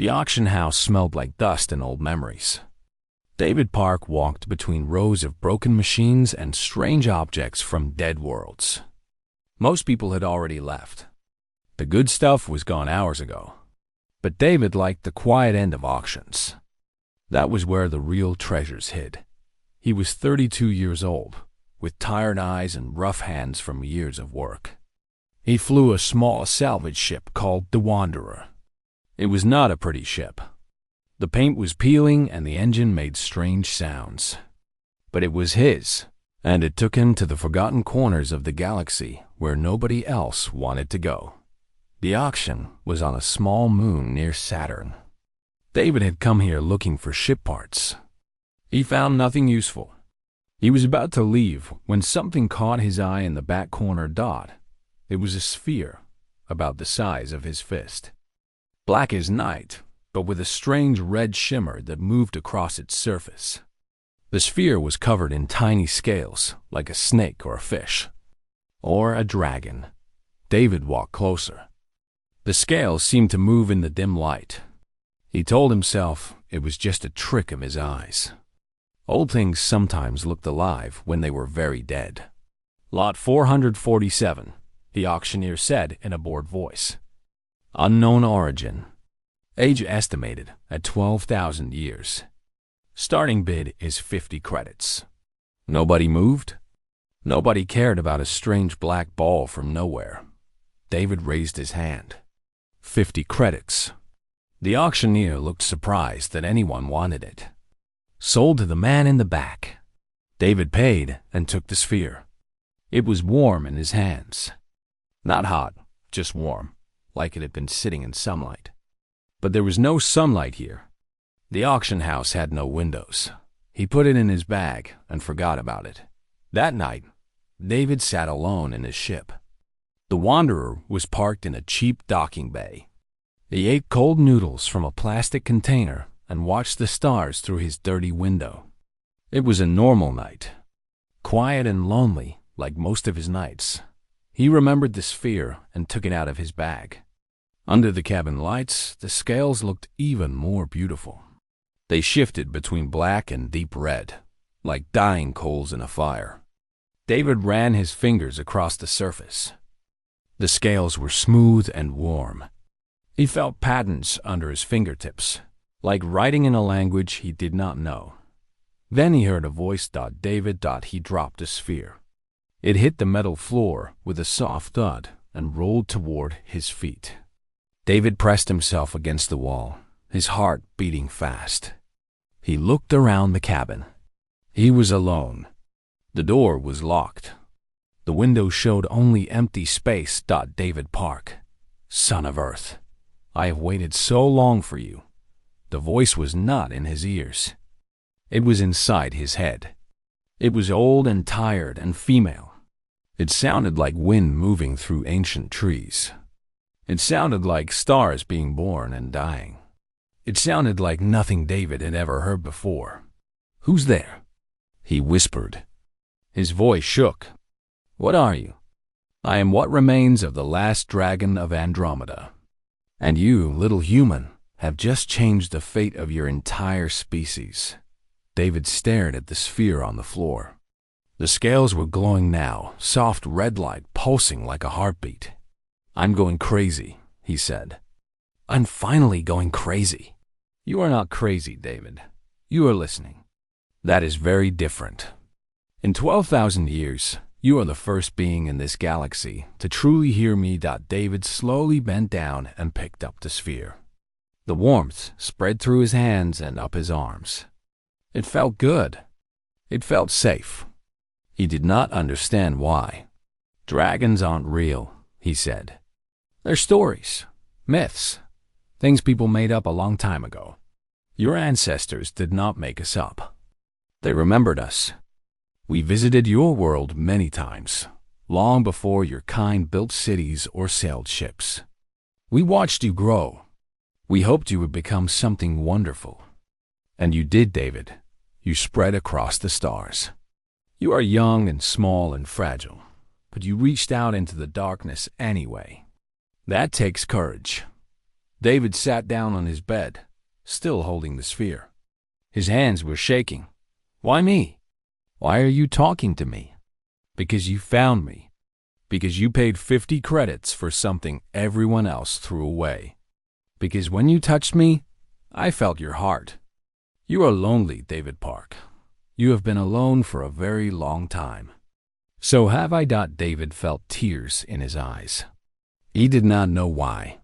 The auction house smelled like dust and old memories. David Park walked between rows of broken machines and strange objects from dead worlds. Most people had already left. The good stuff was gone hours ago. But David liked the quiet end of auctions. That was where the real treasures hid. He was 32 years old, with tired eyes and rough hands from years of work. He flew a small salvage ship called the Wanderer. It was not a pretty ship. The paint was peeling and the engine made strange sounds. But it was his, and it took him to the forgotten corners of the galaxy where nobody else wanted to go. The auction was on a small moon near Saturn. David had come here looking for ship parts. He found nothing useful. He was about to leave when something caught his eye in the back corner dot. It was a sphere, about the size of his fist. Black as night, but with a strange red shimmer that moved across its surface. The sphere was covered in tiny scales, like a snake or a fish. Or a dragon. David walked closer. The scales seemed to move in the dim light. He told himself it was just a trick of his eyes. Old things sometimes looked alive when they were very dead. Lot 447, the auctioneer said in a bored voice. Unknown origin. Age estimated at 12,000 years. Starting bid is 50 credits. Nobody moved? Nobody cared about a strange black ball from nowhere. David raised his hand. 50 credits. The auctioneer looked surprised that anyone wanted it. Sold to the man in the back. David paid and took the sphere. It was warm in his hands. Not hot, just warm, like it had been sitting in sunlight. But there was no sunlight here. The auction house had no windows. He put it in his bag and forgot about it. That night, David sat alone in his ship. The Wanderer was parked in a cheap docking bay. He ate cold noodles from a plastic container and watched the stars through his dirty window. It was a normal night. Quiet and lonely, like most of his nights. He remembered the sphere and took it out of his bag. Under the cabin lights, the scales looked even more beautiful. They shifted between black and deep red, like dying coals in a fire. David ran his fingers across the surface. The scales were smooth and warm. He felt patterns under his fingertips, like writing in a language he did not know. Then he heard a voice. David. He dropped a sphere. It hit the metal floor with a soft thud and rolled toward his feet. David pressed himself against the wall, his heart beating fast. He looked around the cabin. He was alone. The door was locked. The window showed only empty space. David Park, son of Earth, I have waited so long for you. The voice was not in his ears. It was inside his head. It was old and tired and female. It sounded like wind moving through ancient trees. It sounded like stars being born and dying. It sounded like nothing David had ever heard before. Who's there? He whispered. His voice shook. What are you? I am what remains of the last dragon of Andromeda. And you, little human, have just changed the fate of your entire species. David stared at the sphere on the floor. The scales were glowing now, soft red light pulsing like a heartbeat. I'm going crazy, he said. I'm finally going crazy. You are not crazy, David. You are listening. That is very different. In 12,000 years, you are the first being in this galaxy to truly hear me. David slowly bent down and picked up the sphere. The warmth spread through his hands and up his arms. It felt good. It felt safe. He did not understand why. Dragons aren't real, he said. They're stories, myths, things people made up a long time ago. Your ancestors did not make us up. They remembered us. We visited your world many times, long before your kind built cities or sailed ships. We watched you grow. We hoped you would become something wonderful. And you did, David. You spread across the stars. You are young and small and fragile, but you reached out into the darkness anyway. That takes courage. David sat down on his bed, still holding the sphere. His hands were shaking. Why me? Why are you talking to me? Because you found me. Because you paid 50 credits for something everyone else threw away. Because when you touched me, I felt your heart. You are lonely, David Park. You have been alone for a very long time. So have I. David felt tears in his eyes. He did not know why.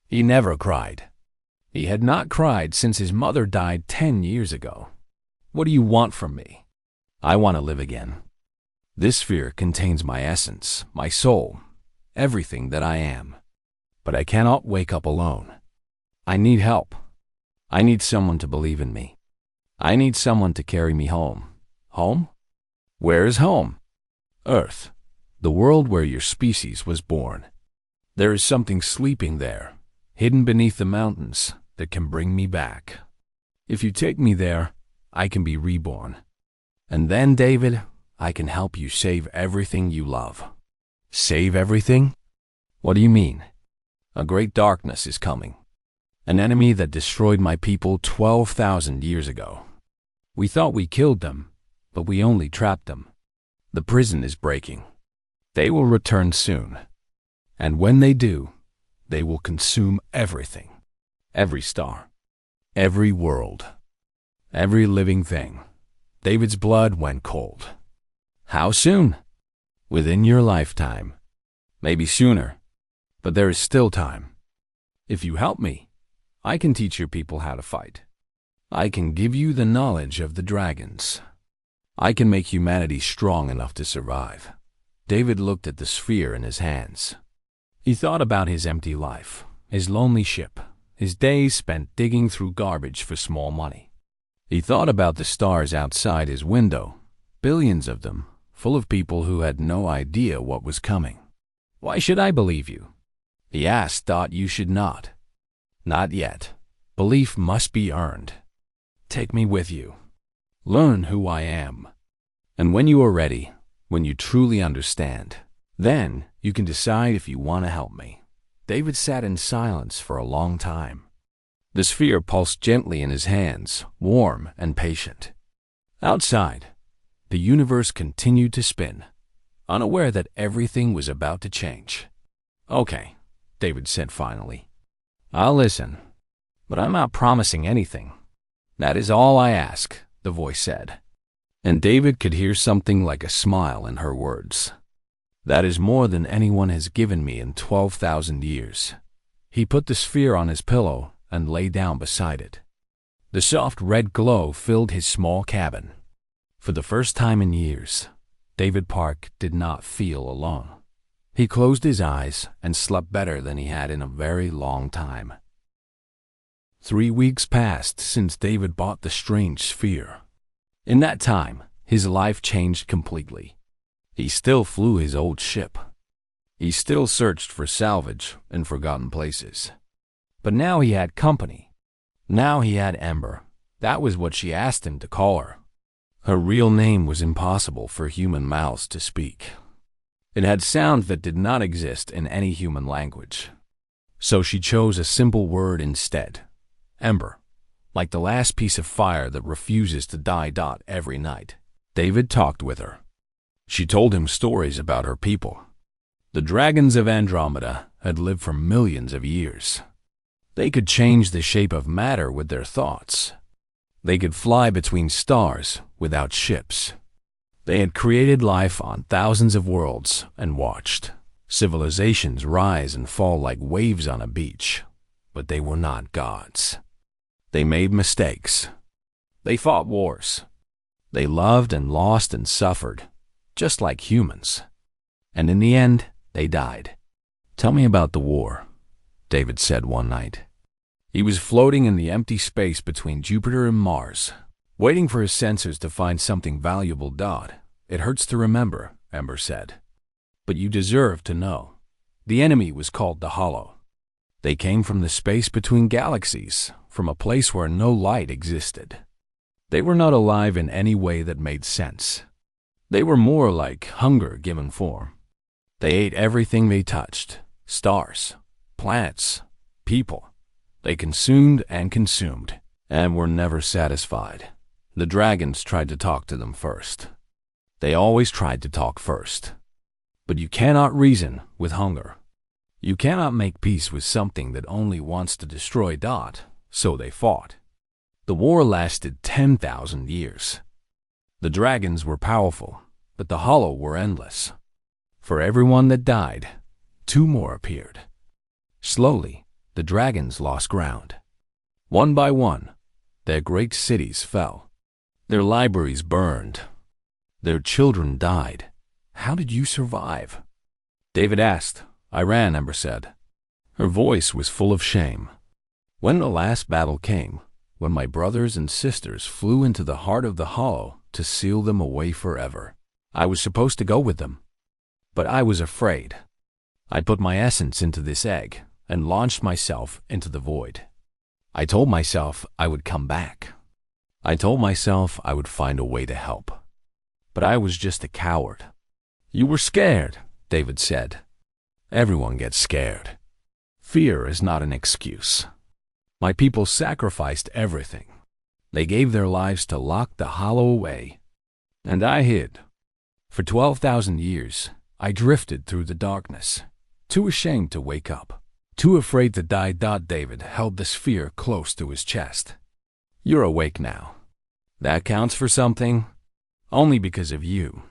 He never cried. He had not cried since his mother died 10 years ago. What do you want from me? I want to live again. This sphere contains my essence, my soul, everything that I am. But I cannot wake up alone. I need help. I need someone to believe in me. I need someone to carry me home. Home? Where is home? Earth, the world where your species was born. There is something sleeping there, hidden beneath the mountains, that can bring me back. If you take me there, I can be reborn. And then, David, I can help you save everything you love. Save everything? What do you mean? A great darkness is coming. An enemy that destroyed my people 12,000 years ago. We thought we killed them, but we only trapped them. The prison is breaking. They will return soon. And when they do, they will consume everything. Every star. Every world. Every living thing. David's blood went cold. How soon? Within your lifetime. Maybe sooner. But there is still time. If you help me, I can teach your people how to fight. I can give you the knowledge of the dragons. I can make humanity strong enough to survive. David looked at the sphere in his hands. He thought about his empty life, his lonely ship, his days spent digging through garbage for small money. He thought about the stars outside his window, billions of them, full of people who had no idea what was coming. Why should I believe you? He asked. You should not. Not yet. Belief must be earned. Take me with you. Learn who I am. And when you are ready, when you truly understand, then you can decide if you want to help me. David sat in silence for a long time. The sphere pulsed gently in his hands, warm and patient. Outside, the universe continued to spin, unaware that everything was about to change. Okay, David said finally. I'll listen, but I'm not promising anything. That is all I ask, the voice said. And David could hear something like a smile in her words. That is more than anyone has given me in 12,000 years. He put the sphere on his pillow and lay down beside it. The soft red glow filled his small cabin. For the first time in years, David Park did not feel alone. He closed his eyes and slept better than he had in a very long time. 3 weeks passed since David bought the strange sphere. In that time, his life changed completely. He still flew his old ship. He still searched for salvage in forgotten places. But now he had company. Now he had Ember. That was what she asked him to call her. Her real name was impossible for human mouths to speak. It had sounds that did not exist in any human language. So she chose a simple word instead. Ember. Like the last piece of fire that refuses to die. Every night, David talked with her. She told him stories about her people. The dragons of Andromeda had lived for millions of years. They could change the shape of matter with their thoughts. They could fly between stars without ships. They had created life on thousands of worlds and watched civilizations rise and fall like waves on a beach. But they were not gods. They made mistakes. They fought wars. They loved and lost and suffered, just like humans. And in the end, they died. Tell me about the war, David said one night. He was floating in the empty space between Jupiter and Mars, waiting for his sensors to find something valuable. It hurts to remember, Ember said. But you deserve to know. The enemy was called the Hollow. They came from the space between galaxies, from a place where no light existed. They were not alive in any way that made sense. They were more like hunger given form. They ate everything they touched: stars, planets, people. They consumed and were never satisfied. The dragons tried to talk to them first. They always tried to talk first. But you cannot reason with hunger. You cannot make peace with something that only wants to destroy. So they fought. The war lasted 10,000 years. The dragons were powerful, but the hollow were endless. For everyone that died, 2 more appeared. Slowly, the dragons lost ground. One by one, their great cities fell. Their libraries burned. Their children died. How did you survive? David asked. I ran, Ember said. Her voice was full of shame. When the last battle came, when my brothers and sisters flew into the heart of the hollow to seal them away forever, I was supposed to go with them. But I was afraid. I put my essence into this egg and launched myself into the void. I told myself I would come back. I told myself I would find a way to help. But I was just a coward. You were scared, David said. Everyone gets scared. Fear is not an excuse. My people sacrificed everything. They gave their lives to lock the hollow away. And I hid. For 12,000 years, I drifted through the darkness, too ashamed to wake up, too afraid to die. David held the sphere close to his chest. You're awake now. That counts for something. Only because of you.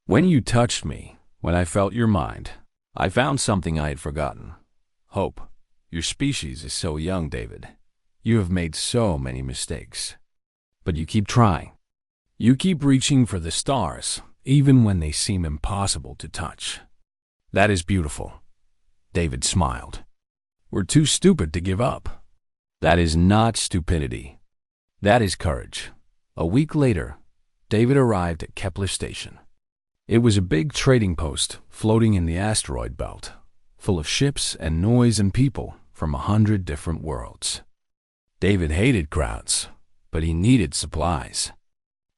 When you touched me, when I felt your mind, I found something I had forgotten. Hope. Your species is so young, David. You have made so many mistakes. But you keep trying. You keep reaching for the stars, even when they seem impossible to touch. That is beautiful. David smiled. We're too stupid to give up. That is not stupidity. That is courage. A week later, David arrived at Kepler Station. It was a big trading post floating in the asteroid belt, full of ships and noise and people from 100 different worlds. David hated crowds, but he needed supplies.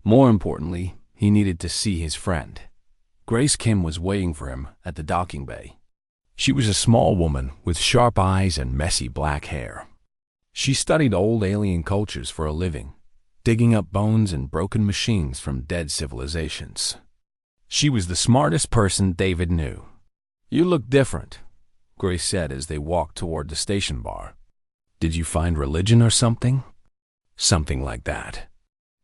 More importantly, he needed to see his friend. Grace Kim was waiting for him at the docking bay. She was a small woman with sharp eyes and messy black hair. She studied old alien cultures for a living, digging up bones and broken machines from dead civilizations. She was the smartest person David knew. You look different, Grace said as they walked toward the station bar. Did you find religion or something? Something like that.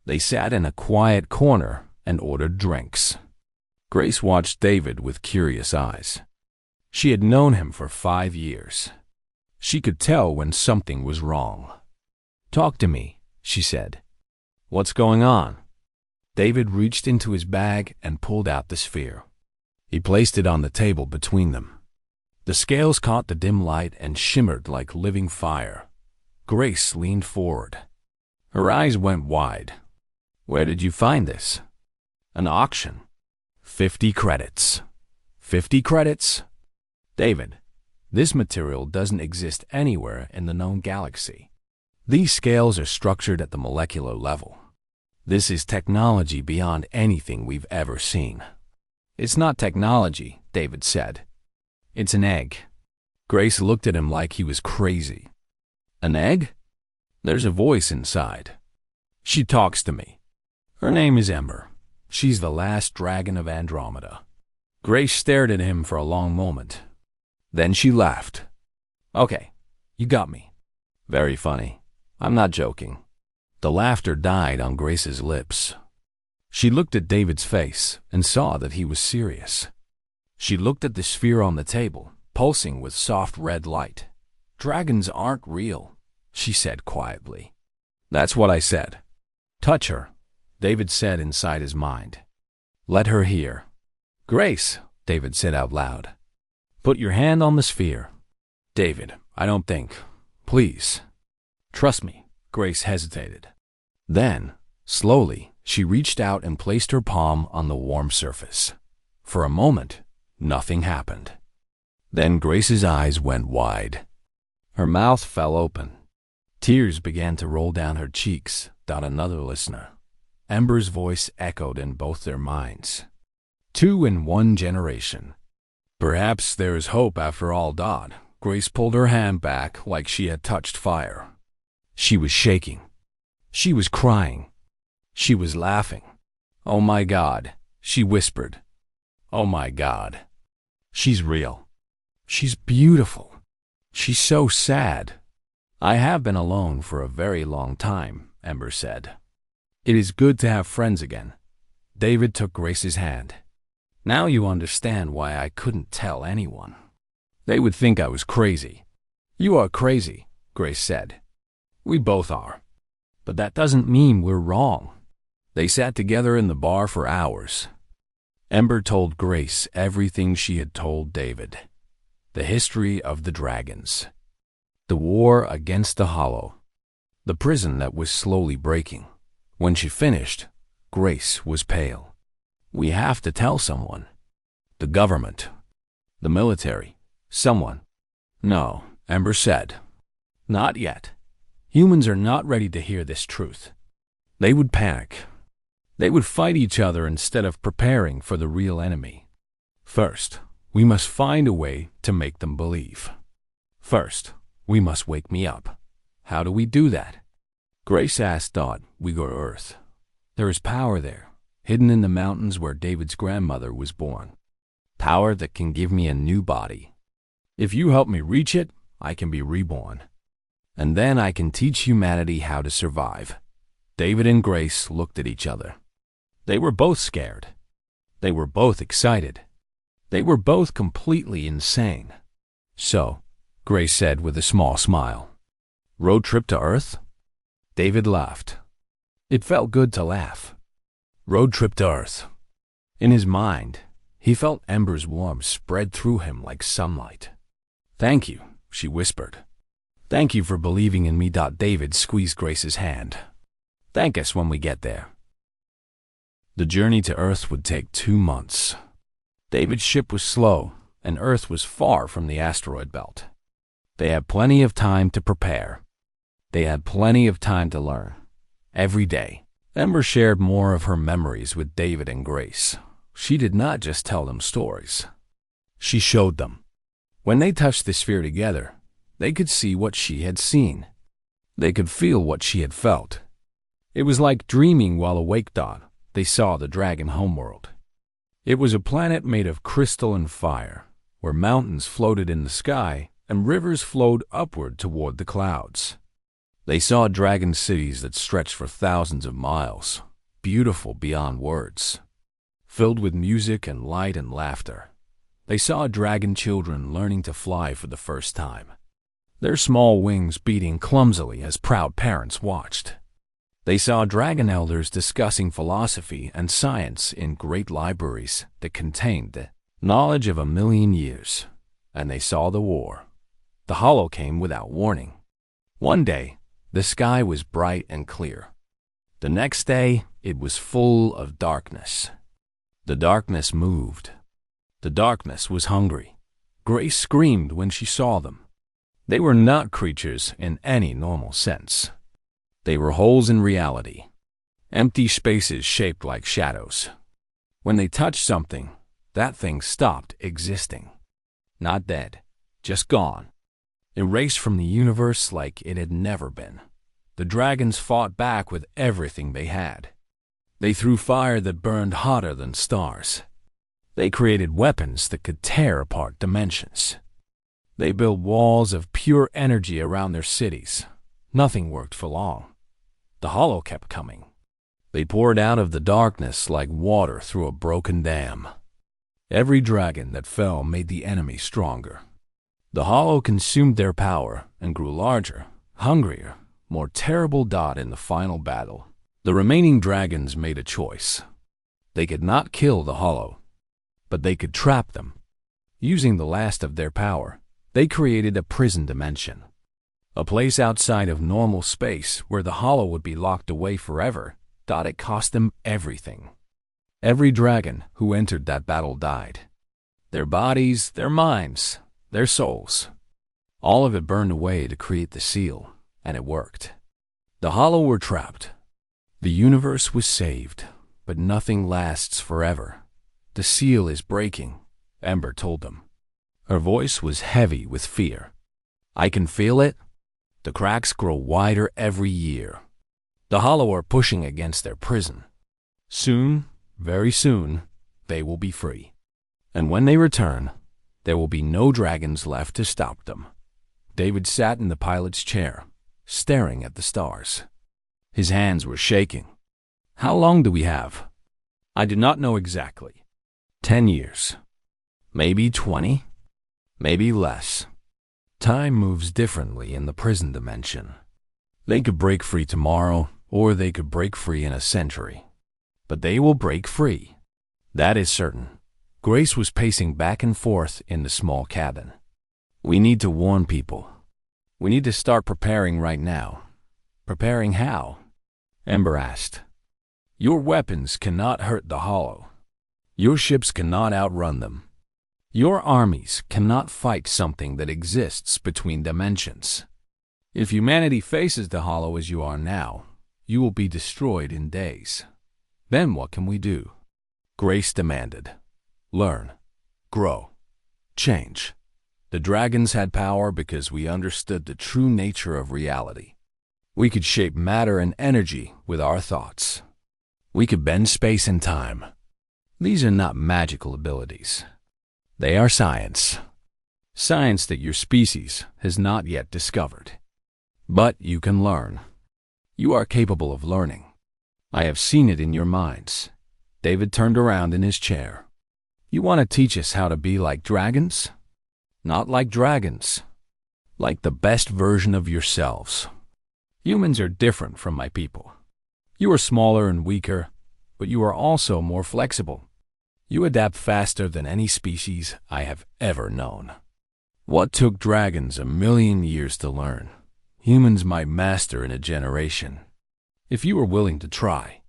They sat in a quiet corner and ordered drinks. Grace watched David with curious eyes. She had known him for 5 years. She could tell when something was wrong. Talk to me, she said. What's going on? David reached into his bag and pulled out the sphere. He placed it on the table between them. The scales caught the dim light and shimmered like living fire. Grace leaned forward. Her eyes went wide. Where did you find this? An auction. 50 credits. 50 credits? David, this material doesn't exist anywhere in the known galaxy. These scales are structured at the molecular level. This is technology beyond anything we've ever seen. It's not technology, David said. It's an egg. Grace looked at him like he was crazy. An egg? There's a voice inside. She talks to me. Her name is Ember. She's the last dragon of Andromeda. Grace stared at him for a long moment. Then she laughed. Okay, you got me. Very funny. I'm not joking. The laughter died on Grace's lips. She looked at David's face and saw that he was serious. She looked at the sphere on the table, pulsing with soft red light. Dragons aren't real, she said quietly. That's what I said. Touch her, David said inside his mind. Let her hear. Grace, David said out loud. Put your hand on the sphere. David, I don't think. Please. Trust me. Grace hesitated. Then, slowly, she reached out and placed her palm on the warm surface. For a moment, nothing happened. Then Grace's eyes went wide. Her mouth fell open. Tears began to roll down her cheeks, thought another listener. Ember's voice echoed in both their minds. 2 in 1 generation. Perhaps there is hope after all. Grace pulled her hand back like she had touched fire. She was shaking. She was crying. She was laughing. "Oh my God," she whispered. "Oh my God. She's real. She's beautiful. She's so sad." "I have been alone for a very long time," Ember said. "It is good to have friends again." David took Grace's hand. "Now you understand why I couldn't tell anyone. They would think I was crazy." "You are crazy," Grace said. "We both are. But that doesn't mean we're wrong." They sat together in the bar for hours. Ember told Grace everything she had told David. The history of the dragons. The war against the Hollow. The prison that was slowly breaking. When she finished, Grace was pale. "We have to tell someone. The government. The military. Someone." "No," Ember said. "Not yet. Humans are not ready to hear this truth. They would panic. They would fight each other instead of preparing for the real enemy. First, we must find a way to make them believe. First, we must wake me up. How do we do that?" Grace asked. "We go to Earth. There is power there, hidden in the mountains where David's grandmother was born. Power that can give me a new body. If you help me reach it, I can be reborn. And then I can teach humanity how to survive." David and Grace looked at each other. They were both scared. They were both excited. They were both completely insane. "So," Grace said with a small smile, "road trip to Earth?" David laughed. It felt good to laugh. Road trip to Earth. In his mind, he felt Ember's warmth spread through him like sunlight. "Thank you," she whispered. "Thank you for believing in me." David squeezed Grace's hand. "Thank us when we get there." The journey to Earth would take 2 months. David's ship was slow, and Earth was far from the asteroid belt. They had plenty of time to prepare. They had plenty of time to learn. Every day, Ember shared more of her memories with David and Grace. She did not just tell them stories. She showed them. When they touched the sphere together, they could see what she had seen. They could feel what she had felt. It was like dreaming while awake. They saw the dragon homeworld. It was a planet made of crystal and fire, where mountains floated in the sky and rivers flowed upward toward the clouds. They saw dragon cities that stretched for thousands of miles, beautiful beyond words, filled with music and light and laughter. They saw dragon children learning to fly for the first time, their small wings beating clumsily as proud parents watched. They saw dragon elders discussing philosophy and science in great libraries that contained the knowledge of 1,000,000 years. And they saw the war. The Hollow came without warning. One day, the sky was bright and clear. The next day, it was full of darkness. The darkness moved. The darkness was hungry. Grace screamed when she saw them. They were not creatures in any normal sense. They were holes in reality, empty spaces shaped like shadows. When they touched something, that thing stopped existing. Not dead, just gone. Erased from the universe like it had never been. The dragons fought back with everything they had. They threw fire that burned hotter than stars. They created weapons that could tear apart dimensions. They built walls of pure energy around their cities. Nothing worked for long. The Hollow kept coming. They poured out of the darkness like water through a broken dam. Every dragon that fell made the enemy stronger. The Hollow consumed their power and grew larger, hungrier, more terrible. In the final battle, the remaining dragons made a choice. They could not kill the Hollow, but they could trap them. Using the last of their power, they created a prison dimension. A place outside of normal space where the Hollow would be locked away forever. It cost them everything. Every dragon who entered that battle died. Their bodies, their minds, their souls. All of it burned away to create the seal, and it worked. The Hollow were trapped. The universe was saved, but nothing lasts forever. The seal is breaking, Ember told them. Her voice was heavy with fear. I can feel it. The cracks grow wider every year. The Hollow are pushing against their prison. Soon, very soon, they will be free. And when they return, there will be no dragons left to stop them. David sat in the pilot's chair, staring at the stars. His hands were shaking. How long do we have? I do not know exactly. 10 years. Maybe 20? Maybe less. Time moves differently in the prison dimension. They could break free tomorrow, or they could break free in a century. But they will break free. That is certain. Grace was pacing back and forth in the small cabin. We need to warn people. We need to start preparing right now. Preparing how? Ember asked. Your weapons cannot hurt the Hollow. Your ships cannot outrun them. Your armies cannot fight something that exists between dimensions. If humanity faces the Hollow as you are now, you will be destroyed in days. Then what can we do? Grace demanded. Learn. Grow. Change. The dragons had power because we understood the true nature of reality. We could shape matter and energy with our thoughts. We could bend space and time. These are not magical abilities. They are science. Science that your species has not yet discovered. But you can learn. You are capable of learning. I have seen it in your minds. David turned around in his chair. You want to teach us how to be like dragons? Not like dragons. Like the best version of yourselves. Humans are different from my people. You are smaller and weaker, but you are also more flexible. You adapt faster than any species I have ever known. What took dragons 1,000,000 years to learn, humans might master in a generation. If you were willing to try.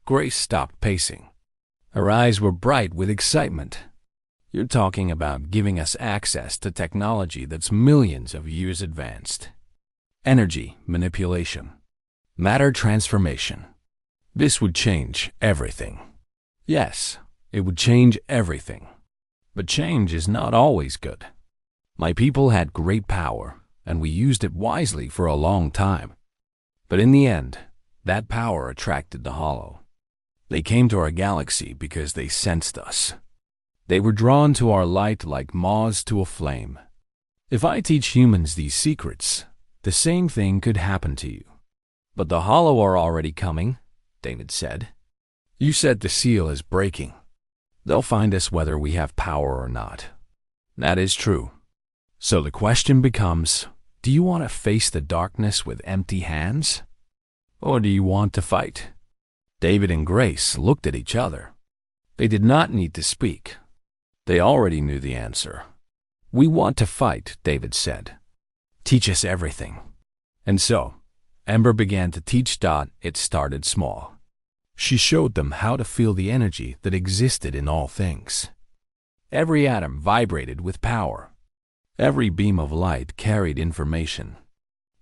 Grace stopped pacing. Her eyes were bright with excitement. You're talking about giving us access to technology that's millions of years advanced. Energy manipulation. Matter transformation. This would change everything. Yes, it would change everything. But change is not always good. My people had great power, and we used it wisely for a long time. But in the end, that power attracted the Hollow. They came to our galaxy because they sensed us. They were drawn to our light like moths to a flame. If I teach humans these secrets, the same thing could happen to you. But the Hollow are already coming, David said. You said the seal is breaking. They'll find us whether we have power or not. That is true. So the question becomes, do you want to face the darkness with empty hands? Or do you want to fight? David and Grace looked at each other. They did not need to speak. They already knew the answer. We want to fight, David said. Teach us everything. And so, Ember began to teach. It started small. She showed them how to feel the energy that existed in all things. Every atom vibrated with power. Every beam of light carried information.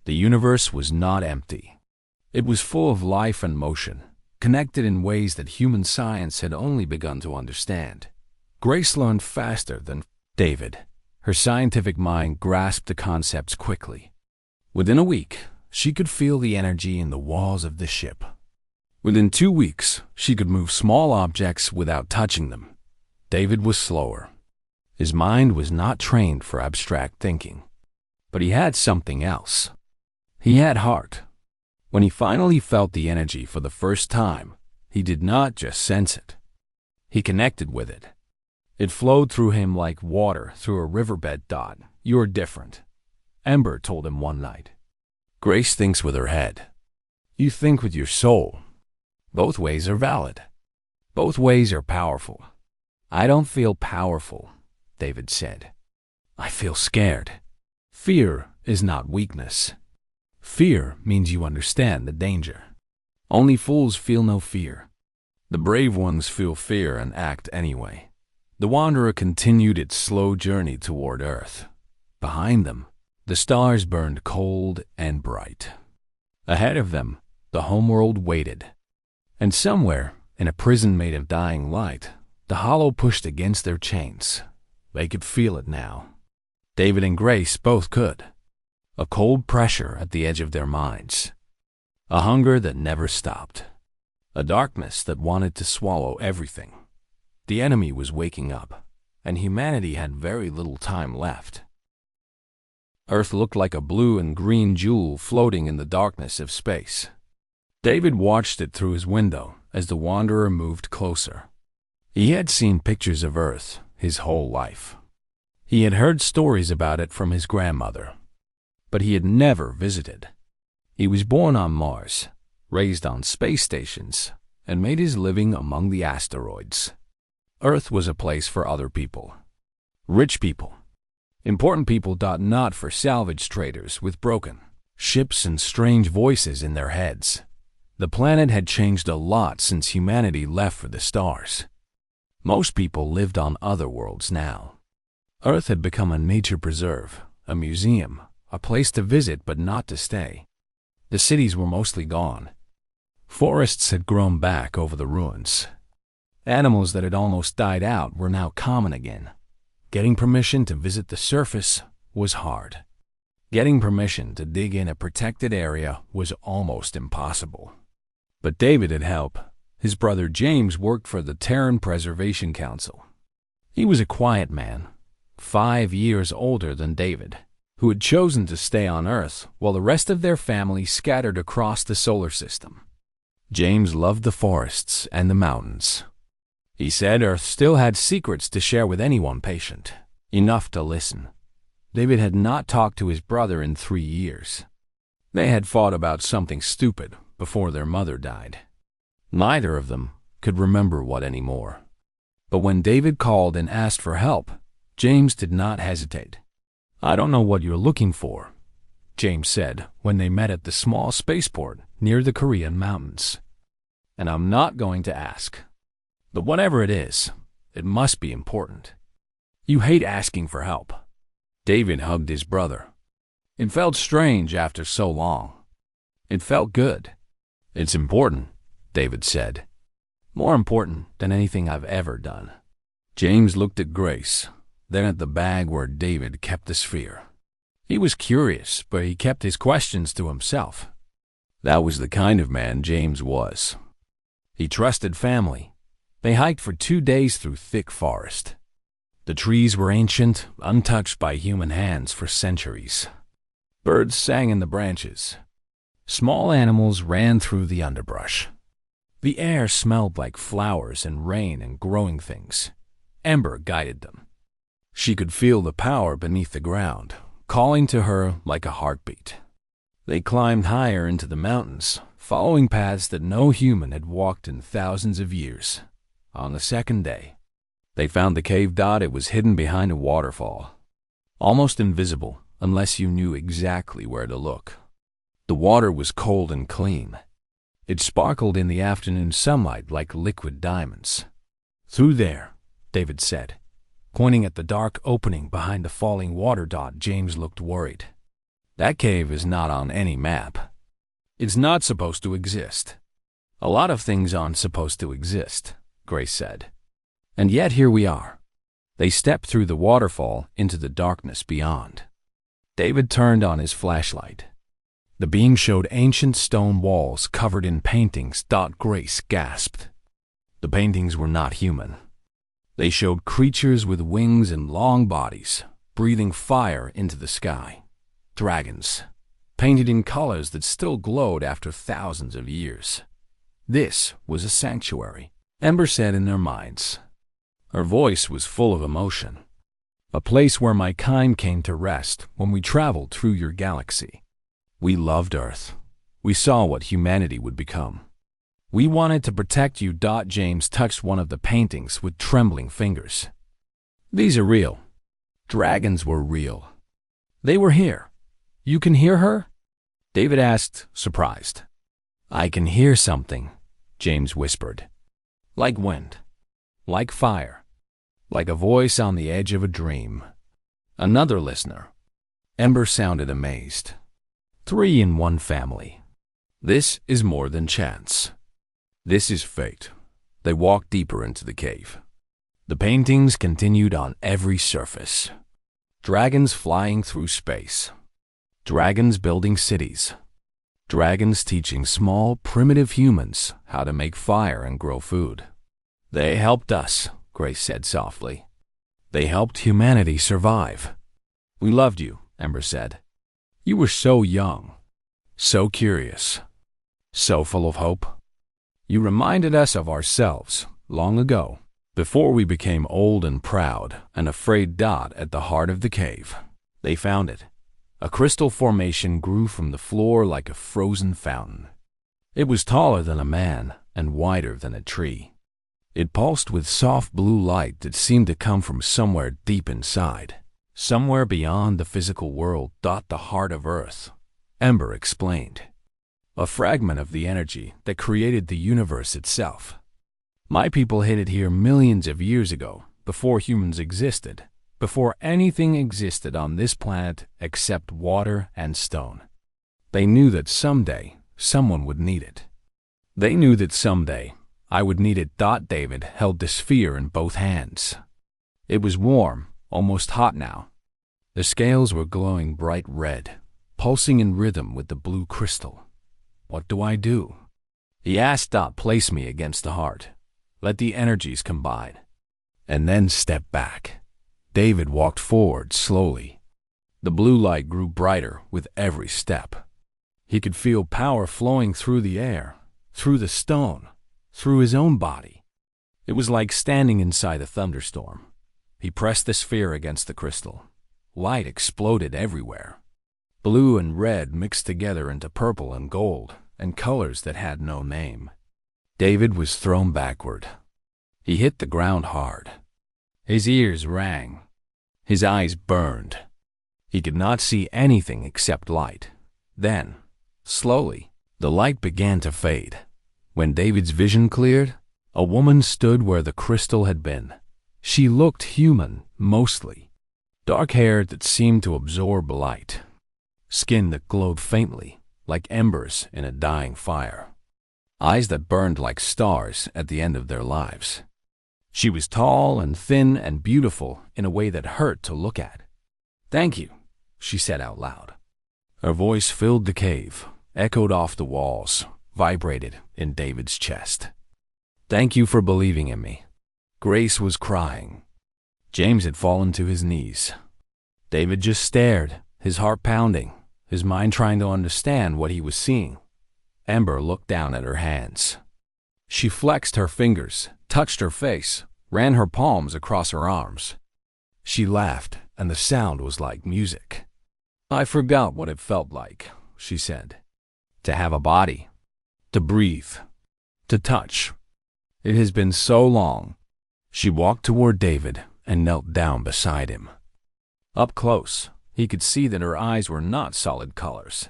The universe was not empty. It was full of life and motion, connected in ways that human science had only begun to understand. Grace learned faster than David. Her scientific mind grasped the concepts quickly. Within a week, she could feel the energy in the walls of the ship. Within 2 weeks, she could move small objects without touching them. David was slower. His mind was not trained for abstract thinking. But he had something else. He had heart. When he finally felt the energy for the first time, he did not just sense it. He connected with it. It flowed through him like water through a riverbed. You're different, Ember told him one night. Grace thinks with her head. You think with your soul. Both ways are valid. Both ways are powerful. I don't feel powerful, David said. I feel scared. Fear is not weakness. Fear means you understand the danger. Only fools feel no fear. The brave ones feel fear and act anyway. The wanderer continued its slow journey toward Earth. Behind them, the stars burned cold and bright. Ahead of them, the homeworld waited. And somewhere, in a prison made of dying light, the Hollow pushed against their chains. They could feel it now. David and Grace both could. a cold pressure at the edge of their minds, a hunger that never stopped, a darkness that wanted to swallow everything. The enemy was waking up, and humanity had very little time left. Earth looked like a blue and green jewel floating in the darkness of space. David watched it through his window as the wanderer moved closer. He had seen pictures of Earth his whole life. He had heard stories about it from his grandmother, but he had never visited. He was born on Mars, raised on space stations, and made his living among the asteroids. Earth was a place for other people. Rich people. Important people. Not for salvage traders with broken ships and strange voices in their heads. The planet had changed a lot since humanity left for the stars. Most people lived on other worlds now. Earth had become a nature preserve, a museum, a place to visit but not to stay. The cities were mostly gone. Forests had grown back over the ruins. Animals that had almost died out were now common again. Getting permission to visit the surface was hard. Getting permission to dig in a protected area was almost impossible. But David had help. His brother James worked for the Terran Preservation Council. He was a quiet man, 5 years older than David, who had chosen to stay on Earth while the rest of their family scattered across the solar system. James loved the forests and the mountains. He said Earth still had secrets to share with anyone patient, enough to listen. David had not talked to his brother in 3 years. They had fought about something stupid before their mother died. Neither of them could remember what anymore. But when David called and asked for help, James did not hesitate. "I don't know what you're looking for," James said when they met at the small spaceport near the Korean mountains. "And I'm not going to ask. But whatever it is, it must be important. You hate asking for help." David hugged his brother. It felt strange after so long. It felt good. "It's important," David said. "More important than anything I've ever done." James looked at Grace, then at the bag where David kept the sphere. He was curious, but he kept his questions to himself. That was the kind of man James was. He trusted family. They hiked for 2 days through thick forest. The trees were ancient, untouched by human hands for centuries. Birds sang in the branches. Small animals ran through the underbrush. The air smelled like flowers and rain and growing things. Ember guided them. She could feel the power beneath the ground, calling to her like a heartbeat. They climbed higher into the mountains, following paths that no human had walked in thousands of years. On the second day, they found the cave. It was hidden behind a waterfall, almost invisible unless you knew exactly where to look. The water was cold and clean. It sparkled in the afternoon sunlight like liquid diamonds. "Through there," David said, pointing at the dark opening behind the falling water. James looked worried. "That cave is not on any map. It's not supposed to exist." "A lot of things aren't supposed to exist," Grace said. "And yet here we are." They stepped through the waterfall into the darkness beyond. David turned on his flashlight. The beam showed ancient stone walls covered in paintings. Grace gasped. The paintings were not human. They showed creatures with wings and long bodies, breathing fire into the sky. Dragons, painted in colors that still glowed after thousands of years. This was a sanctuary, Ember said in their minds. Her voice was full of emotion. "A place where my kind came to rest when we traveled through your galaxy. We loved Earth. We saw what humanity would become. We wanted to protect you." James touched one of the paintings with trembling fingers. "These are real. Dragons were real. They were here. You can hear her?" David asked, surprised. "I can hear something," James whispered. "Like wind. Like fire. Like a voice on the edge of a dream." Another listener. Ember sounded amazed. 3 in one family. This is more than chance. This is fate." They walked deeper into the cave. The paintings continued on every surface. Dragons flying through space. Dragons building cities. Dragons teaching small, primitive humans how to make fire and grow food. They helped us, Grace said softly. They helped humanity survive. We loved you, Ember said. You were so young, so curious, so full of hope. You reminded us of ourselves long ago, before we became old and proud and afraid. At the heart of the cave, they found it. A crystal formation grew from the floor like a frozen fountain. It was taller than a man and wider than a tree. It pulsed with soft blue light that seemed to come from somewhere deep inside, somewhere beyond the physical world. The heart of Earth, Ember explained. A fragment of the energy that created the universe itself. My people hid it here millions of years ago, before humans existed, before anything existed on this planet except water and stone. They knew that someday someone would need it. They knew that someday I would need it. David held the sphere in both hands. It was warm, almost hot now. The scales were glowing bright red, pulsing in rhythm with the blue crystal. What do I do? He asked. Place me against the heart. Let the energies combine. And then step back. David walked forward slowly. The blue light grew brighter with every step. He could feel power flowing through the air, through the stone, through his own body. It was like standing inside a thunderstorm. He pressed the sphere against the crystal. Light exploded everywhere. Blue and red mixed together into purple and gold, and colors that had no name. David was thrown backward. He hit the ground hard. His ears rang. His eyes burned. He could not see anything except light. Then, slowly, the light began to fade. When David's vision cleared, a woman stood where the crystal had been. She looked human, mostly. Dark hair that seemed to absorb light. Skin that glowed faintly, like embers in a dying fire. Eyes that burned like stars at the end of their lives. She was tall and thin and beautiful in a way that hurt to look at. "Thank you," she said out loud. Her voice filled the cave, echoed off the walls, vibrated in David's chest. "Thank you for believing in me." Grace was crying. James had fallen to his knees. David just stared, his heart pounding, his mind trying to understand what he was seeing. Ember looked down at her hands. She flexed her fingers, touched her face, ran her palms across her arms. She laughed, and the sound was like music. "I forgot what it felt like," she said. "To have a body, to breathe, to touch. It has been so long." She walked toward David and knelt down beside him. Up close, he could see that her eyes were not solid colors.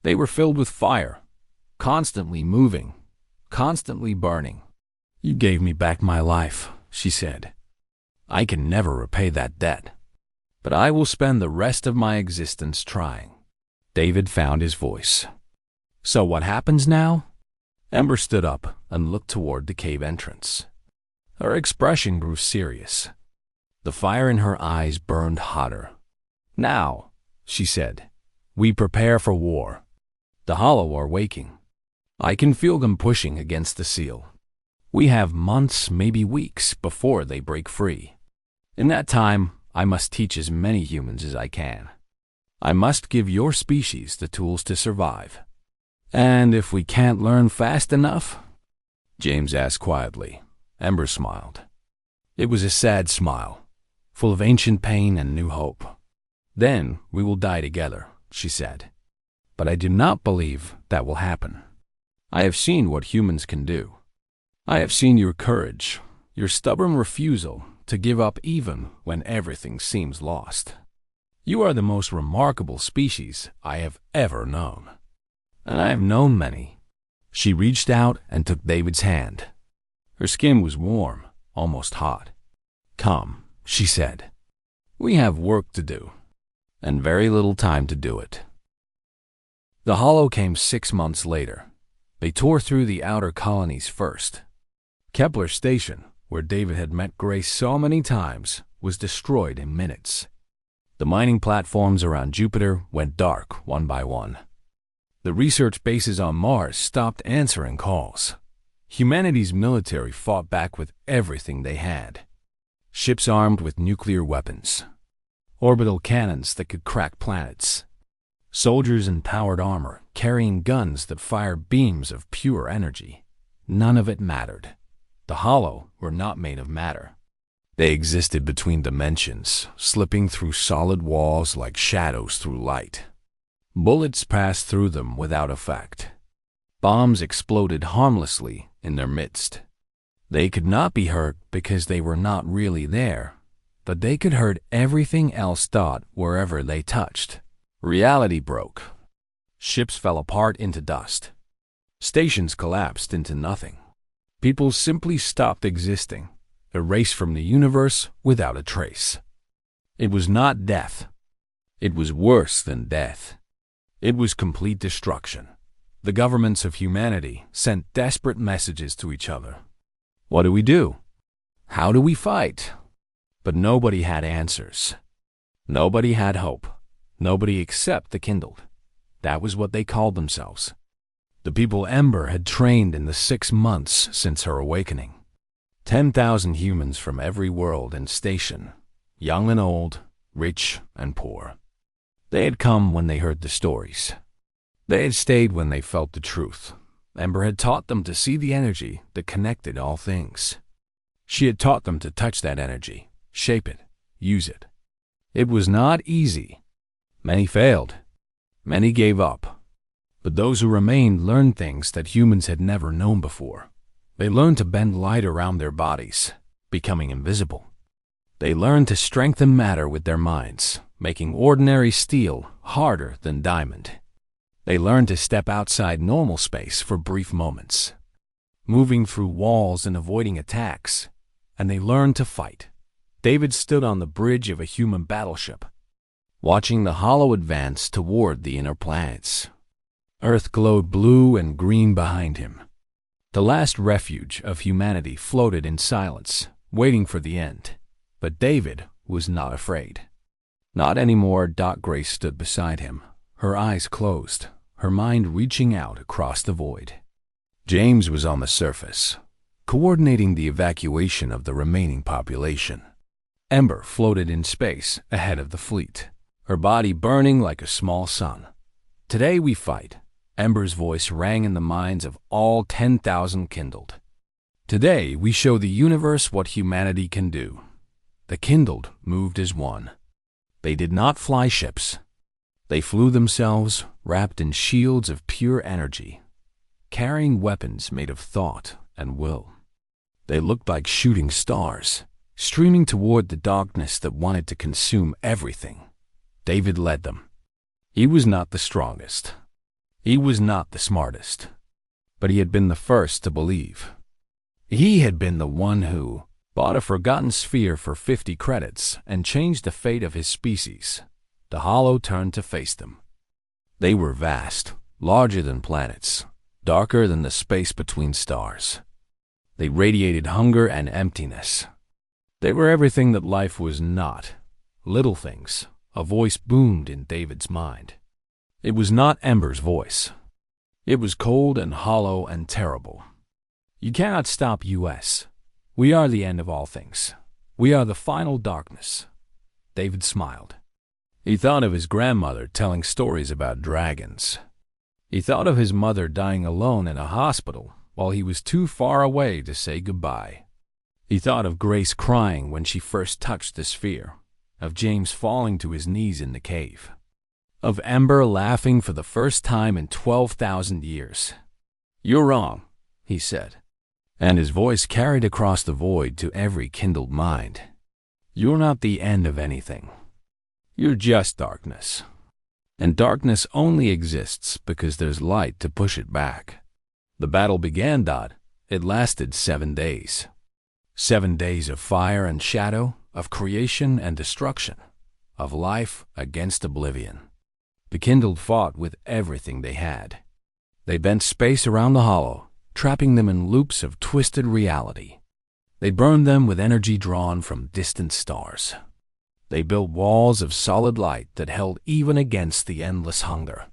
They were filled with fire, constantly moving, constantly burning. "You gave me back my life," she said. "I can never repay that debt, but I will spend the rest of my existence trying." David found his voice. "So what happens now?" Ember stood up and looked toward the cave entrance. Her expression grew serious. The fire in her eyes burned hotter. "Now," she said, "we prepare for war. The Hollow are waking. I can feel them pushing against the seal. We have months, maybe weeks, before they break free. In that time, I must teach as many humans as I can. I must give your species the tools to survive. And if we can't learn fast enough?" James asked quietly. Ember smiled. It was a sad smile, full of ancient pain and new hope. "Then we will die together," she said. "But I do not believe that will happen. I have seen what humans can do. I have seen your courage, your stubborn refusal to give up even when everything seems lost. You are the most remarkable species I have ever known. And I have known many." She reached out and took David's hand. Her skin was warm, almost hot. "Come," she said. "We have work to do, and very little time to do it." The Hollow came 6 months later. They tore through the outer colonies first. Kepler Station, where David had met Grace so many times, was destroyed in minutes. The mining platforms around Jupiter went dark one by one. The research bases on Mars stopped answering calls. Humanity's military fought back with everything they had. Ships armed with nuclear weapons, orbital cannons that could crack planets, soldiers in powered armor carrying guns that fired beams of pure energy. None of it mattered. The Hollow were not made of matter. They existed between dimensions, slipping through solid walls like shadows through light. Bullets passed through them without effect. Bombs exploded harmlessly in their midst. They could not be hurt because they were not really there, but they could hurt everything else thought wherever they touched. Reality broke. Ships fell apart into dust. Stations collapsed into nothing. People simply stopped existing, erased from the universe without a trace. It was not death. It was worse than death. It was complete destruction. The governments of humanity sent desperate messages to each other. What do we do? How do we fight? But nobody had answers. Nobody had hope. Nobody except the Kindled. That was what they called themselves. The people Ember had trained in the 6 months since her awakening. 10,000 humans from every world and station, young and old, rich and poor. They had come when they heard the stories. They had stayed when they felt the truth. Ember had taught them to see the energy that connected all things. She had taught them to touch that energy, shape it, use it. It was not easy. Many failed. Many gave up. But those who remained learned things that humans had never known before. They learned to bend light around their bodies, becoming invisible. They learned to strengthen matter with their minds, making ordinary steel harder than diamond. They learned to step outside normal space for brief moments, moving through walls and avoiding attacks, and they learned to fight. David stood on the bridge of a human battleship, watching the Hollow advance toward the inner planets. Earth glowed blue and green behind him. The last refuge of humanity floated in silence, waiting for the end. But David was not afraid. Not anymore. Grace stood beside him, her eyes closed, her mind reaching out across the void. James was on the surface, coordinating the evacuation of the remaining population. Ember floated in space ahead of the fleet, her body burning like a small sun. Today we fight. Ember's voice rang in the minds of all 10,000 Kindled. Today we show the universe what humanity can do. The Kindled moved as one. They did not fly ships. They flew themselves, wrapped in shields of pure energy, carrying weapons made of thought and will. They looked like shooting stars, streaming toward the darkness that wanted to consume everything. David led them. He was not the strongest. He was not the smartest. But he had been the first to believe. He had been the one who bought a forgotten sphere for 50 credits and changed the fate of his species. The Hollow turned to face them. They were vast, larger than planets, darker than the space between stars. They radiated hunger and emptiness. They were everything that life was not. Little things. A voice boomed in David's mind. It was not Ember's voice. It was cold and hollow and terrible. You cannot stop us. We are the end of all things. We are the final darkness. David smiled. He thought of his grandmother telling stories about dragons. He thought of his mother dying alone in a hospital while he was too far away to say goodbye. He thought of Grace crying when she first touched the sphere, of James falling to his knees in the cave, of Ember laughing for the first time in 12,000 years. "You're wrong," he said, and his voice carried across the void to every Kindled mind. "You're not the end of anything. You're just darkness. And darkness only exists because there's light to push it back." The battle began. It lasted 7 days. 7 days of fire and shadow, of creation and destruction, of life against oblivion. The Kindled fought with everything they had. They bent space around the Hollow, trapping them in loops of twisted reality. They burned them with energy drawn from distant stars. They built walls of solid light that held even against the endless hunger.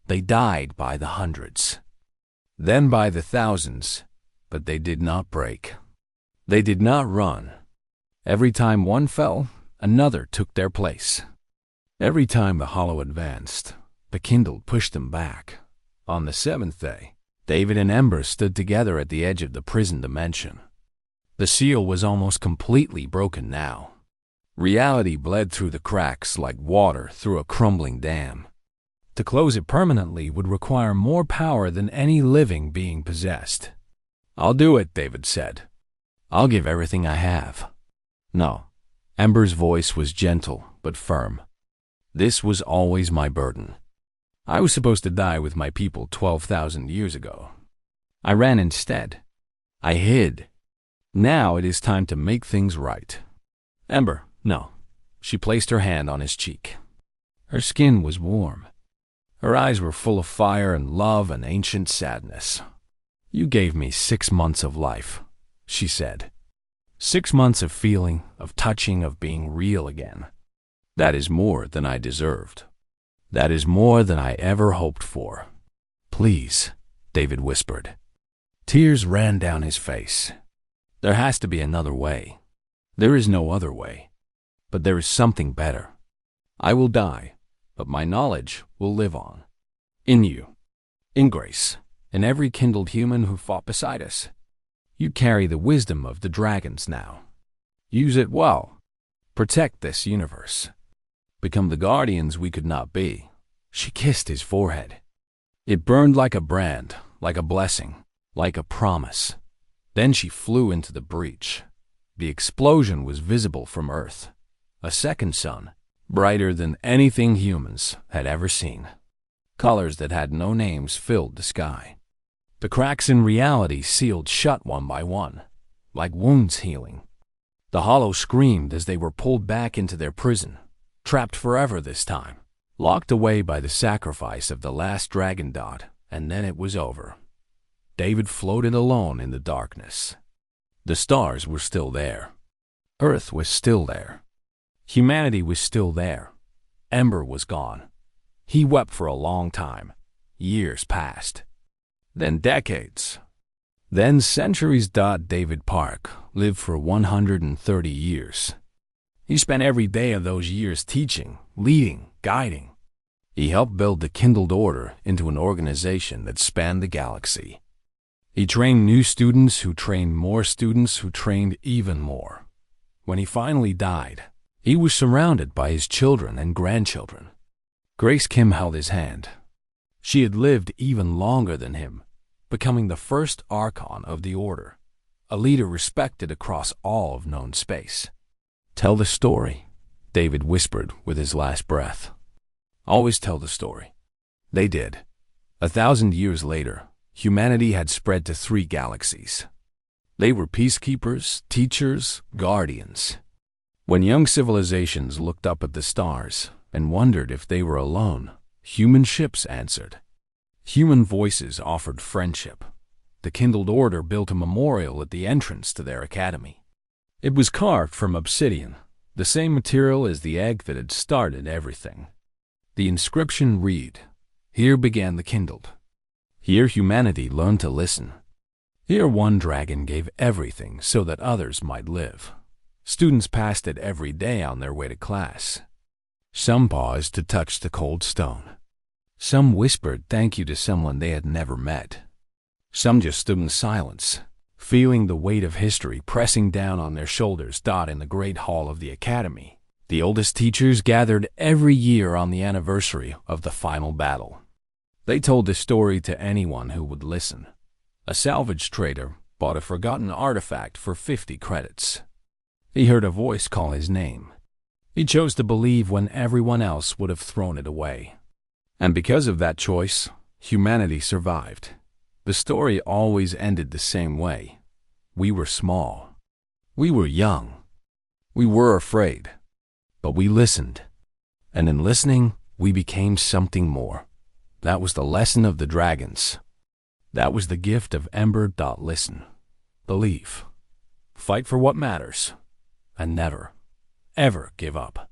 They died by the hundreds, then by the thousands, but they did not break. They did not run. Every time one fell, another took their place. Every time the hollow advanced, the kindled pushed them back. On the seventh day, David and Ember stood together at the edge of the prison dimension. The seal was almost completely broken now. Reality bled through the cracks like water through a crumbling dam. To close it permanently would require more power than any living being possessed. "I'll do it," David said. "I'll give everything I have." "No." Ember's voice was gentle but firm. "This was always my burden. I was supposed to die with my people 12,000 years ago. I ran instead. I hid. Now it is time to make things right." "Ember, no." She placed her hand on his cheek. Her skin was warm. Her eyes were full of fire and love and ancient sadness. "You gave me 6 months of life," she said. 6 months of feeling, of touching, of being real again. That is more than I deserved. That is more than I ever hoped for. "Please," David whispered. Tears ran down his face. "There has to be another way. There is no other way. But there is something better. I will die, but my knowledge will live on. In you, in Grace, in every kindled human who fought beside us. You carry the wisdom of the dragons now. Use it well. Protect this universe. Become the guardians we could not be." She kissed his forehead. It burned like a brand, like a blessing, like a promise. Then she flew into the breach. The explosion was visible from Earth. A second sun, brighter than anything humans had ever seen. Colors that had no names filled the sky. The cracks in reality sealed shut one by one, like wounds healing. The hollows screamed as they were pulled back into their prison, trapped forever this time, locked away by the sacrifice of the last dragon dot, and then it was over. David floated alone in the darkness. The stars were still there. Earth was still there. Humanity was still there. Ember was gone. He wept for a long time. Years passed. Then decades. Then centuries. David Park lived for 130 years. He spent every day of those years teaching, leading, guiding. He helped build the kindled order into an organization that spanned the galaxy. He trained new students who trained more students who trained even more. When he finally died, he was surrounded by his children and grandchildren. Grace Kim held his hand. She had lived even longer than him, becoming the first Archon of the Order, a leader respected across all of known space. "Tell the story," David whispered with his last breath. "Always tell the story." They did. 1,000 years later, humanity had spread to 3 galaxies. They were peacekeepers, teachers, guardians. When young civilizations looked up at the stars and wondered if they were alone, human ships answered. Human voices offered friendship. The kindled order built a memorial at the entrance to their academy. It was carved from obsidian, the same material as the egg that had started everything. The inscription read, "Here began the kindled. Here humanity learned to listen. Here one dragon gave everything so that others might live." Students passed it every day on their way to class. Some paused to touch the cold stone. Some whispered thank you to someone they had never met. Some just stood in silence, feeling the weight of history pressing down on their shoulders. In the great hall of the academy, the oldest teachers gathered every year on the anniversary of the final battle. They told the story to anyone who would listen. A salvage trader bought a forgotten artifact for 50 credits. He heard a voice call his name. He chose to believe when everyone else would have thrown it away. And because of that choice, humanity survived. The story always ended the same way. We were small. We were young. We were afraid. But we listened. And in listening, we became something more. That was the lesson of the dragons. That was the gift of Ember. Listen. Believe. Fight for what matters. And never, ever give up.